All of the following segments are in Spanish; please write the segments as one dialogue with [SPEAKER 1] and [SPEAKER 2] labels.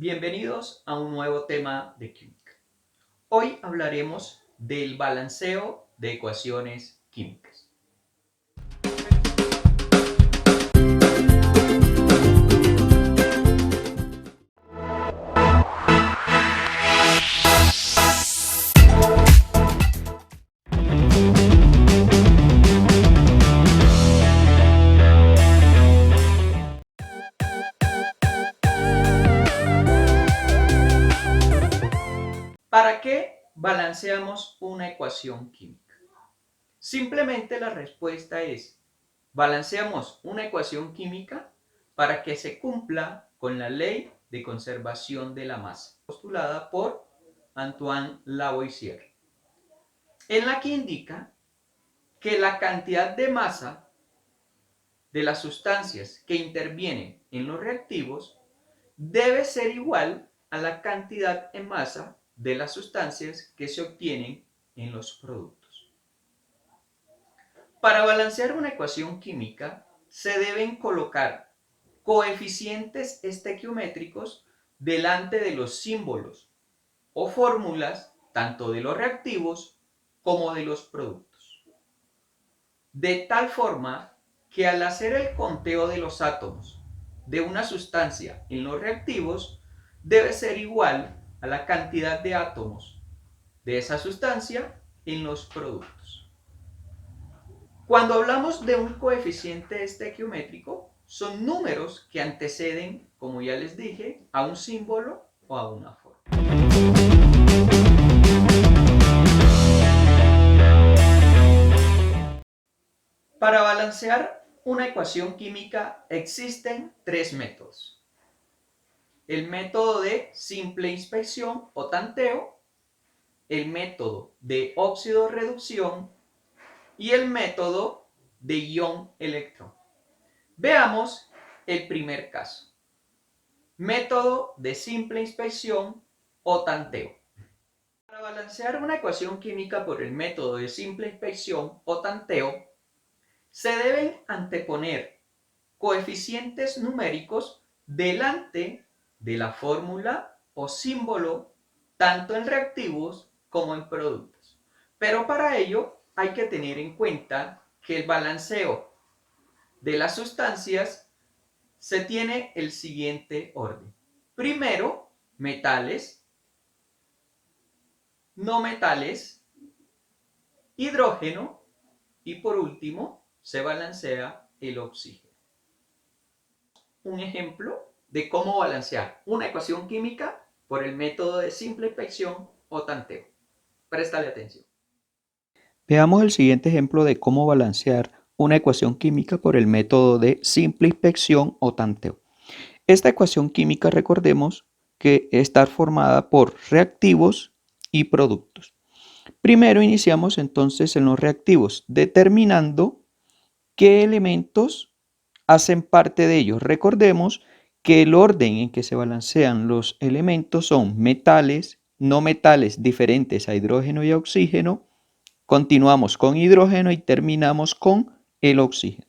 [SPEAKER 1] Bienvenidos a un nuevo tema de química. Hoy hablaremos del balanceo de ecuaciones químicas. ¿Para qué balanceamos una ecuación química? Simplemente la respuesta es: balanceamos una ecuación química para que se cumpla con la ley de conservación de la masa, postulada por Antoine Lavoisier, en la que indica que la cantidad de masa de las sustancias que intervienen en los reactivos debe ser igual a la cantidad en masa de las sustancias que se obtienen en los productos. Para balancear una ecuación química se deben colocar coeficientes estequiométricos delante de los símbolos o fórmulas tanto de los reactivos como de los productos, de tal forma que al hacer el conteo de los átomos de una sustancia en los reactivos debe ser igual a la cantidad de átomos de esa sustancia en los productos. Cuando hablamos de un coeficiente estequiométrico, son números que anteceden, como ya les dije, a un símbolo o a una forma. Para balancear una ecuación química existen tres métodos: el método de simple inspección o tanteo, el método de óxido-reducción y el método de ion-electrón. Veamos el primer caso: método de simple inspección o tanteo. Para balancear una ecuación química por el método de simple inspección o tanteo, se deben anteponer coeficientes numéricos delante de la fórmula o símbolo, tanto en reactivos como en productos. Pero para ello hay que tener en cuenta que el balanceo de las sustancias se tiene el siguiente orden: primero, metales, no metales, hidrógeno y por último se balancea el oxígeno. Un ejemplo de cómo balancear una ecuación química por el método de simple inspección o tanteo. Préstale atención.
[SPEAKER 2] Veamos el siguiente ejemplo de cómo balancear una ecuación química por el método de simple inspección o tanteo. Esta ecuación química, recordemos que está formada por reactivos y productos. Primero iniciamos entonces en los reactivos, determinando qué elementos hacen parte de ellos. Recordemos que el orden en que se balancean los elementos son metales, no metales diferentes a hidrógeno y a oxígeno. Continuamos con hidrógeno y terminamos con el oxígeno.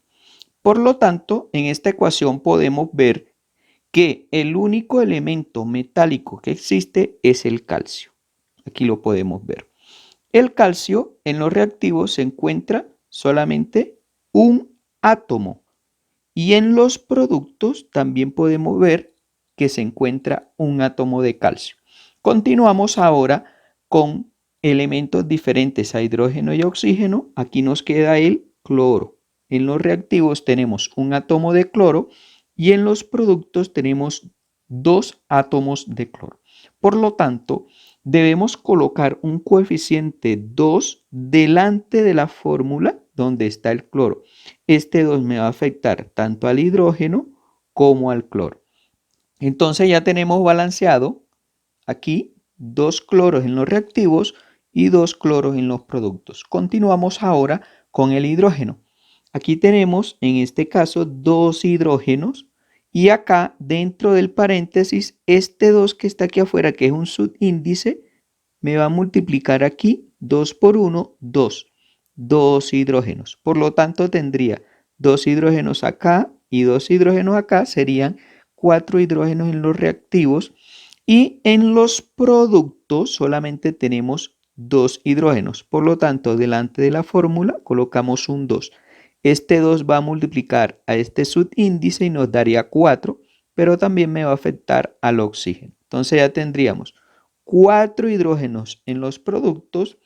[SPEAKER 2] Por lo tanto, en esta ecuación podemos ver que el único elemento metálico que existe es el calcio. Aquí lo podemos ver. El calcio en los reactivos se encuentra solamente un átomo y en los productos también podemos ver que se encuentra un átomo de calcio. Continuamos ahora con elementos diferentes a hidrógeno y oxígeno. Aquí nos queda el cloro. En los reactivos tenemos un átomo de cloro y en los productos tenemos dos átomos de cloro. Por lo tanto, debemos colocar un coeficiente 2 delante de la fórmula donde está el cloro. Este 2 me va a afectar tanto al hidrógeno como al cloro. Entonces ya tenemos balanceado aquí 2 cloros en los reactivos y 2 cloros en los productos. Continuamos ahora con el hidrógeno. Aquí tenemos en este caso 2 hidrógenos y acá dentro del paréntesis este 2 que está aquí afuera, que es un subíndice, me va a multiplicar aquí 2 por 1, 2. 2 hidrógenos. Por lo tanto tendría 2 hidrógenos acá y 2 hidrógenos acá, serían 4 hidrógenos en los reactivos y en los productos solamente tenemos 2 hidrógenos. Por lo tanto, delante de la fórmula colocamos un 2. Este 2 va a multiplicar a este subíndice y nos daría 4, pero también me va a afectar al oxígeno. Entonces ya tendríamos 4 hidrógenos en los productos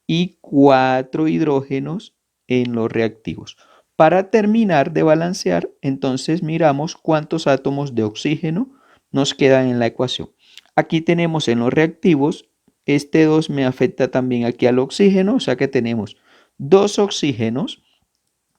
[SPEAKER 2] y 4 hidrógenos en los reactivos. Para terminar de balancear, entonces miramos cuántos átomos de oxígeno nos quedan en la ecuación. Aquí tenemos en los reactivos, este 2 me afecta también aquí al oxígeno, o sea que tenemos 2 oxígenos.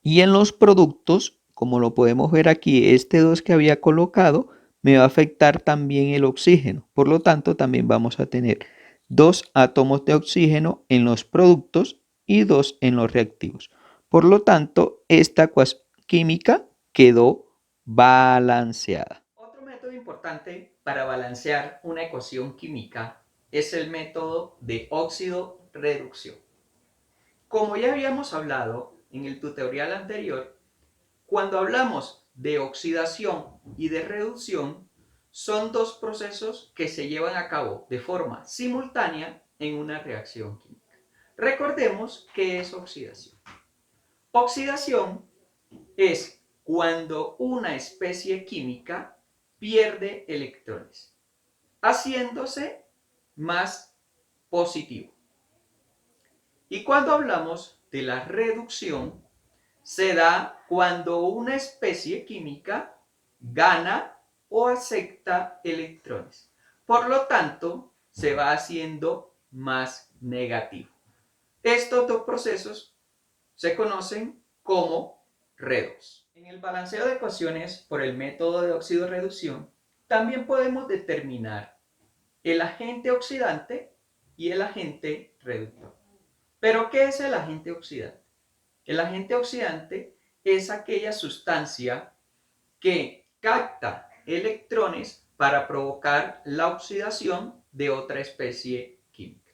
[SPEAKER 2] Y en los productos, como lo podemos ver aquí, este 2 que había colocado me va a afectar también el oxígeno. Por lo tanto, también vamos a tener 2 átomos de oxígeno en los productos y 2 en los reactivos. Por lo tanto, esta ecuación química quedó balanceada.
[SPEAKER 1] Otro método importante para balancear una ecuación química es el método de óxido-reducción. Como ya habíamos hablado en el tutorial anterior, cuando hablamos de oxidación y de reducción, son dos procesos que se llevan a cabo de forma simultánea en una reacción química. Recordemos qué es oxidación. Oxidación es cuando una especie química pierde electrones, haciéndose más positivo. Y cuando hablamos de la reducción, se da cuando una especie química gana o acepta electrones. Por lo tanto, se va haciendo más negativo. Estos dos procesos se conocen como redox. En el balanceo de ecuaciones por el método de oxidorreducción, también podemos determinar el agente oxidante y el agente reductor. ¿Pero qué es el agente oxidante? El agente oxidante es aquella sustancia que capta electrones para provocar la oxidación de otra especie química.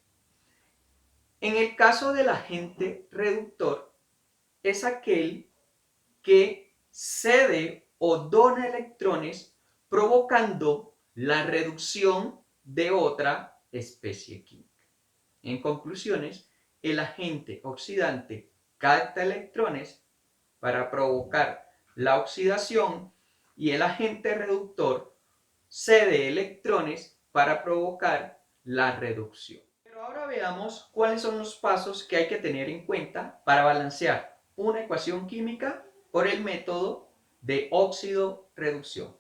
[SPEAKER 1] En el caso del agente reductor, es aquel que cede o dona electrones provocando la reducción de otra especie química. En conclusiones, el agente oxidante capta electrones para provocar la oxidación y el agente reductor cede electrones para provocar la reducción. Pero ahora veamos cuáles son los pasos que hay que tener en cuenta para balancear una ecuación química por el método de óxido-reducción.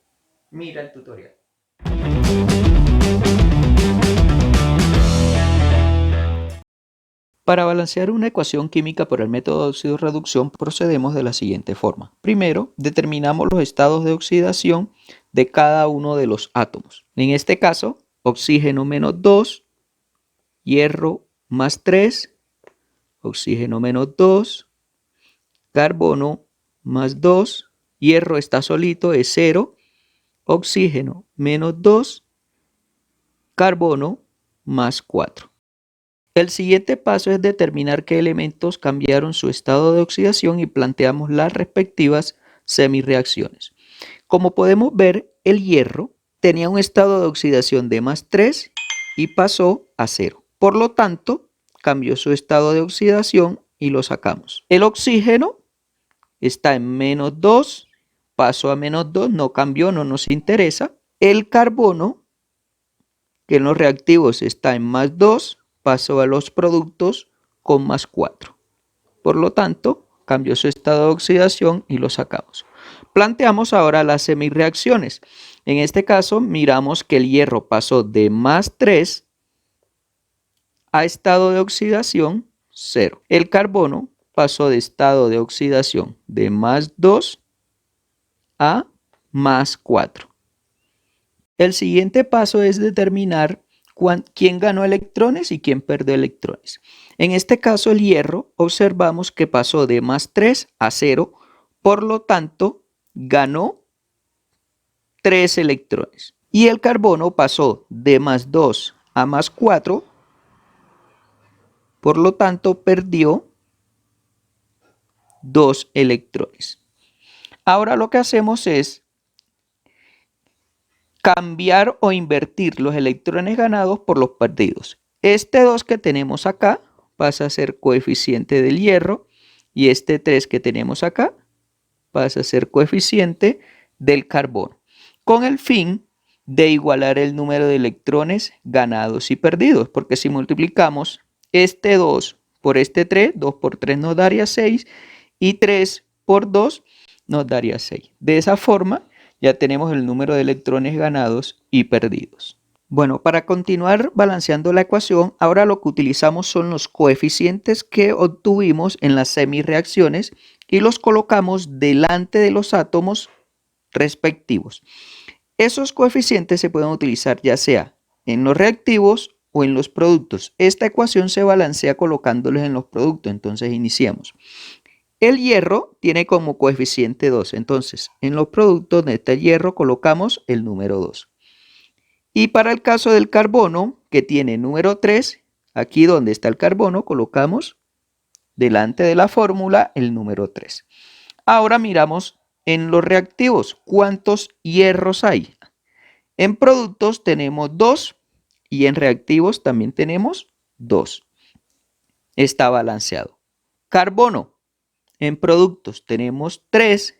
[SPEAKER 1] Mira el tutorial.
[SPEAKER 2] Para balancear una ecuación química por el método de oxidorreducción procedemos de la siguiente forma. Primero, determinamos los estados de oxidación de cada uno de los átomos. En este caso, oxígeno menos 2, hierro más 3, oxígeno menos 2, carbono más 2, hierro está solito, es 0, oxígeno menos 2, carbono más 4. El siguiente paso es determinar qué elementos cambiaron su estado de oxidación y planteamos las respectivas semirreacciones. Como podemos ver, el hierro tenía un estado de oxidación de más 3 y pasó a 0. Por lo tanto, cambió su estado de oxidación y lo sacamos. El oxígeno está en menos 2, pasó a menos 2, no cambió, no nos interesa. El carbono, que en los reactivos está en más 2, pasó a los productos con más 4. Por lo tanto, cambió su estado de oxidación y lo sacamos. Planteamos ahora las semirreacciones. En este caso, miramos que el hierro pasó de más 3 a estado de oxidación 0. El carbono pasó de estado de oxidación de más 2 a más 4. El siguiente paso es determinar quién ganó electrones y quién perdió electrones. En este caso, el hierro, observamos que pasó de más 3 a 0, por lo tanto, ganó 3 electrones. Y el carbono pasó de más 2 a más 4, por lo tanto, perdió 2 electrones. Ahora lo que hacemos es cambiar o invertir los electrones ganados por los perdidos. Este 2 que tenemos acá pasa a ser coeficiente del hierro y este 3 que tenemos acá pasa a ser coeficiente del carbono, con el fin de igualar el número de electrones ganados y perdidos, porque si multiplicamos este 2 por este 3, 2 por 3 nos daría 6 y 3 por 2 nos daría 6. De esa forma ya tenemos el número de electrones ganados y perdidos. Bueno, para continuar balanceando la ecuación, ahora lo que utilizamos son los coeficientes que obtuvimos en las semireacciones y los colocamos delante de los átomos respectivos. Esos coeficientes se pueden utilizar ya sea en los reactivos o en los productos. Esta ecuación se balancea colocándolos en los productos, entonces iniciamos. El hierro tiene como coeficiente 2, entonces en los productos donde está el hierro colocamos el número 2. Y para el caso del carbono, que tiene número 3, aquí donde está el carbono colocamos delante de la fórmula el número 3. Ahora miramos en los reactivos, ¿cuántos hierros hay? En productos tenemos 2 y en reactivos también tenemos 2. Está balanceado. Carbono, en productos tenemos 3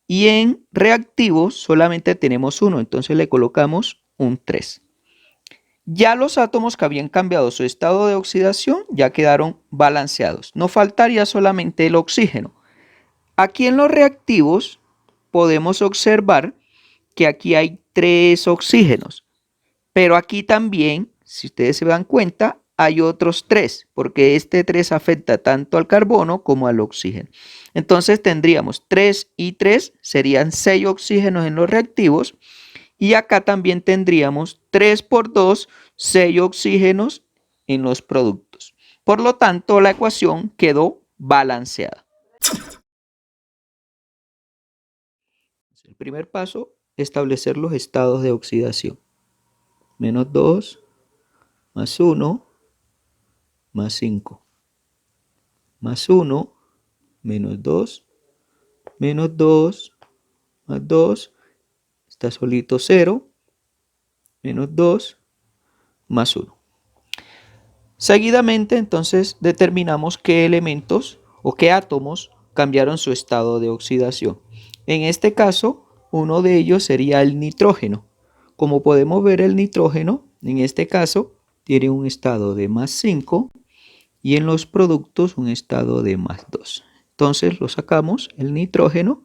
[SPEAKER 2] y en reactivos solamente tenemos 1, entonces le colocamos un 3. Ya los átomos que habían cambiado su estado de oxidación ya quedaron balanceados. Nos faltaría solamente el oxígeno. Aquí en los reactivos podemos observar que aquí hay 3 oxígenos, pero aquí también, si ustedes se dan cuenta, hay otros 3, porque este 3 afecta tanto al carbono como al oxígeno. Entonces tendríamos 3 y 3, serían 6 oxígenos en los reactivos, y acá también tendríamos 3 por 2, 6 oxígenos en los productos. Por lo tanto, la ecuación quedó balanceada. El primer paso, establecer los estados de oxidación. Menos 2, más 1, más 5. Más 1, menos 2, menos 2, más 2, está solito 0, menos 2, más 1. Seguidamente, entonces, determinamos qué elementos o qué átomos cambiaron su estado de oxidación. En este caso, uno de ellos sería el nitrógeno. Como podemos ver, el nitrógeno, en este caso, tiene un estado de más 5 y en los productos un estado de más 2. Entonces lo sacamos, el nitrógeno,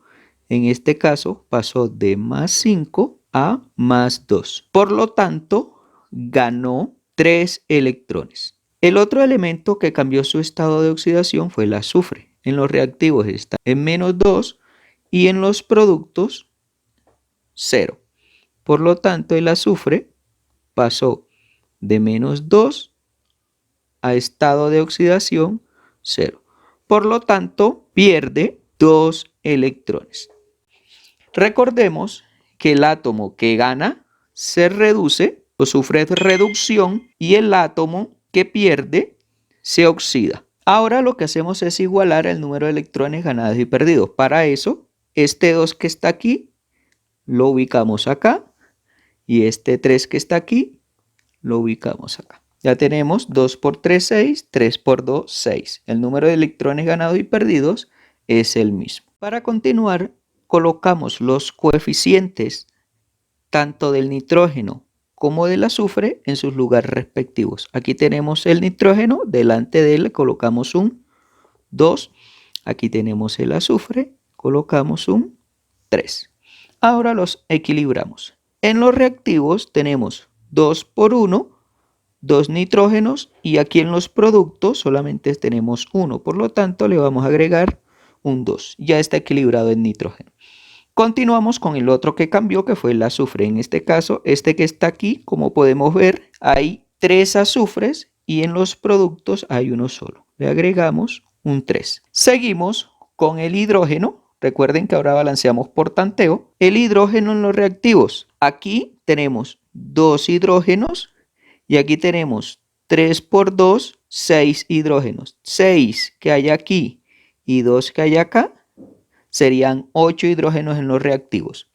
[SPEAKER 2] en este caso, pasó de más 5 a más 2. Por lo tanto, ganó 3 electrones. El otro elemento que cambió su estado de oxidación fue el azufre. En los reactivos está en menos 2 y en los productos 0. Por lo tanto, el azufre pasó de menos 2 a estado de oxidación 0. Por lo tanto, pierde 2 electrones. Recordemos que el átomo que gana se reduce o sufre reducción y el átomo que pierde se oxida. Ahora lo que hacemos es igualar el número de electrones ganados y perdidos. Para eso, este 2 que está aquí lo ubicamos acá y este 3 que está aquí lo ubicamos acá. Ya tenemos 2 por 3, 6, 3 por 2, 6. El número de electrones ganados y perdidos es el mismo. Para continuar, colocamos los coeficientes tanto del nitrógeno como del azufre en sus lugares respectivos. Aquí tenemos el nitrógeno, delante de él le colocamos un 2. Aquí tenemos el azufre, colocamos un 3. Ahora los equilibramos. En los reactivos tenemos 2 por 1, 2 nitrógenos y aquí en los productos solamente tenemos 1. Por lo tanto, le vamos a agregar un 2. Ya está equilibrado el nitrógeno. Continuamos con el otro que cambió, que fue el azufre. En este caso, este que está aquí, como podemos ver, hay 3 azufres y en los productos hay uno solo. Le agregamos un 3. Seguimos con el hidrógeno. Recuerden que ahora balanceamos por tanteo. El hidrógeno en los reactivos. Aquí tenemos 2 hidrógenos y aquí tenemos 3 por 2, 6 hidrógenos. 6 que hay aquí y 2 que hay acá serían 8 hidrógenos en los reactivos.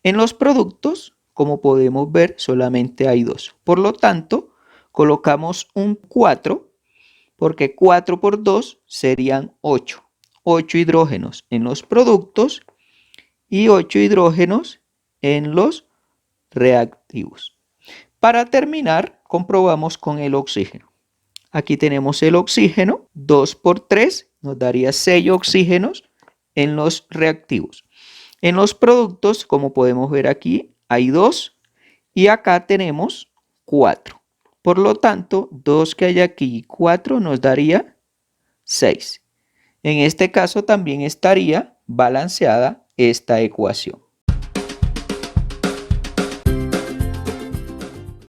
[SPEAKER 2] En los productos como podemos ver, solamente hay 2. Por lo tanto, colocamos un 4, porque 4 por 2 serían 8. 8 hidrógenos en los productos y 8 hidrógenos en los reactivos. Para terminar, comprobamos con el oxígeno. Aquí tenemos el oxígeno, 2 por 3 nos daría 6 oxígenos en los reactivos. En los productos, como podemos ver aquí, hay 2 y acá tenemos 4. Por lo tanto, 2 que hay aquí y 4 nos daría 6. En este caso también estaría balanceada esta ecuación.